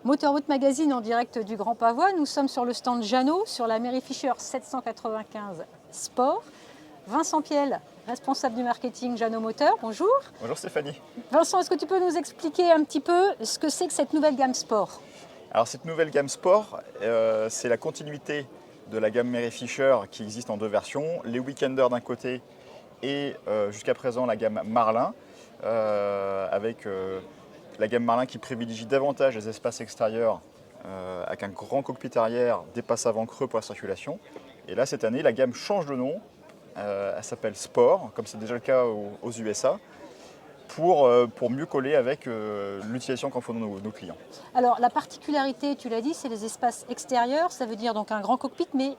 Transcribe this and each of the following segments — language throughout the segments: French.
Motorwood Magazine en direct du Grand Pavois. Nous sommes sur le stand Jeannot, sur la Mary Fisher 795 Sport. Vincent Piel, responsable du marketing Jeannot Moteur, bonjour. Bonjour Stéphanie. Vincent, est-ce que tu peux nous expliquer un petit peu ce que c'est que cette nouvelle gamme Sport? Alors cette nouvelle gamme Sport, c'est la continuité de la gamme Mary Fisher qui existe en deux versions, les Weekender d'un côté et jusqu'à présent la gamme Marlin, avec la gamme Marlin qui privilégie davantage les espaces extérieurs avec un grand cockpit arrière, des passes avant creux pour la circulation. Et là cette année la gamme change de nom, elle s'appelle Sport, comme c'est déjà le cas aux USA. Pour mieux coller avec l'utilisation qu'en font nos clients. Alors la particularité, tu l'as dit, c'est les espaces extérieurs, ça veut dire donc un grand cockpit, mais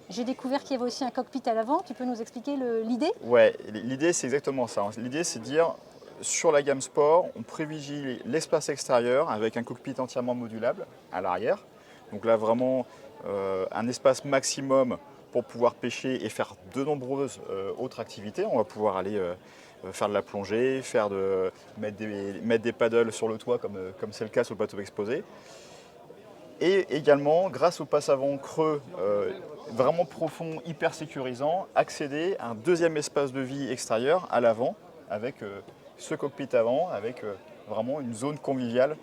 j'ai découvert qu'il y avait aussi un cockpit à l'avant. Tu peux nous expliquer l'idée? Ouais, l'idée c'est exactement ça. L'idée c'est de dire, sur la gamme Sport, on privilégie l'espace extérieur avec un cockpit entièrement modulable à l'arrière. Donc là vraiment un espace maximum pour pouvoir pêcher et faire de nombreuses autres activités. On va pouvoir aller faire de la plongée, mettre des paddles sur le toit comme c'est le cas sur le bateau exposé. Et également, grâce au passe avant creux vraiment profond, hyper sécurisant, accéder à un deuxième espace de vie extérieur à l'avant avec ce cockpit avant, avec vraiment une zone conviviale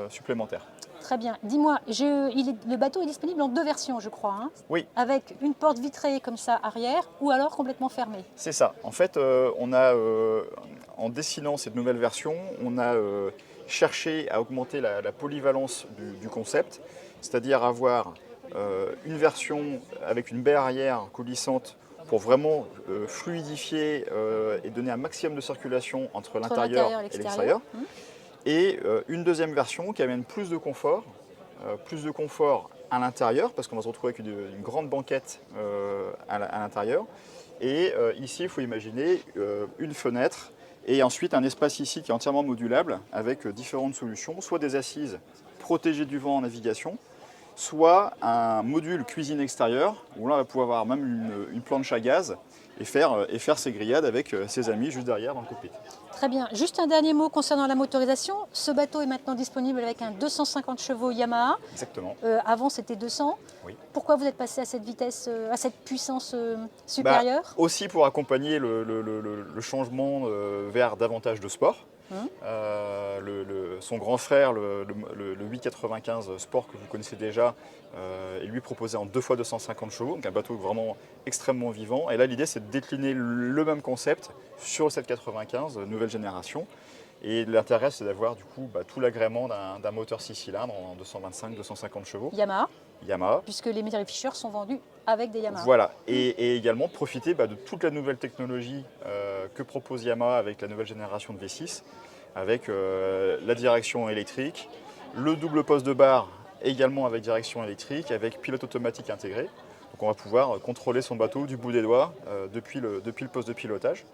supplémentaire. Très bien. Dis-moi, le bateau est disponible en deux versions, je crois. Hein, oui. Avec une porte vitrée comme ça arrière ou alors complètement fermée. C'est ça. En fait, en dessinant cette nouvelle version, on a cherché à augmenter la polyvalence du concept, c'est-à-dire avoir une version avec une baie arrière coulissante pour vraiment fluidifier et donner un maximum de circulation entre l'intérieur et l'extérieur. Et une deuxième version qui amène plus de confort à l'intérieur, parce qu'on va se retrouver avec une grande banquette à l'intérieur. Et ici, il faut imaginer une fenêtre et ensuite un espace ici qui est entièrement modulable avec différentes solutions, soit des assises protégées du vent en navigation, soit un module cuisine extérieure, où là on va pouvoir avoir même une planche à gaz et faire ses grillades avec ses amis juste derrière dans le cockpit. Très bien. Juste un dernier mot concernant la motorisation. Ce bateau est maintenant disponible avec un 250 chevaux Yamaha. Exactement. Avant, c'était 200. Oui. Pourquoi vous êtes passé à cette vitesse, à cette puissance supérieure? Aussi pour accompagner le changement vers davantage de sport. Son grand frère, le 895 Sport que vous connaissez déjà, est lui proposé en 2x250 chevaux, donc un bateau vraiment extrêmement vivant. Et là, l'idée, c'est de décliner le même concept sur le 795, nouvelle génération. Et l'intérêt, c'est d'avoir du coup tout l'agrément d'un moteur 6 cylindres en 225-250 chevaux. Yamaha. Puisque les Mary Fisher sont vendus avec des Yamaha. Voilà, et également profiter de toute la nouvelle technologie que propose Yamaha avec la nouvelle génération de V6, avec la direction électrique, le double poste de barre également avec direction électrique, avec pilote automatique intégré. Donc on va pouvoir contrôler son bateau du bout des doigts depuis le poste de pilotage.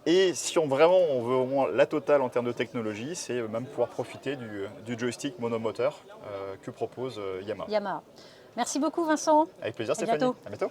Et si on veut vraiment la totale en termes de technologie, c'est même pouvoir profiter du joystick monomoteur que propose Yamaha. Merci beaucoup Vincent. Avec plaisir Stéphanie. À bientôt.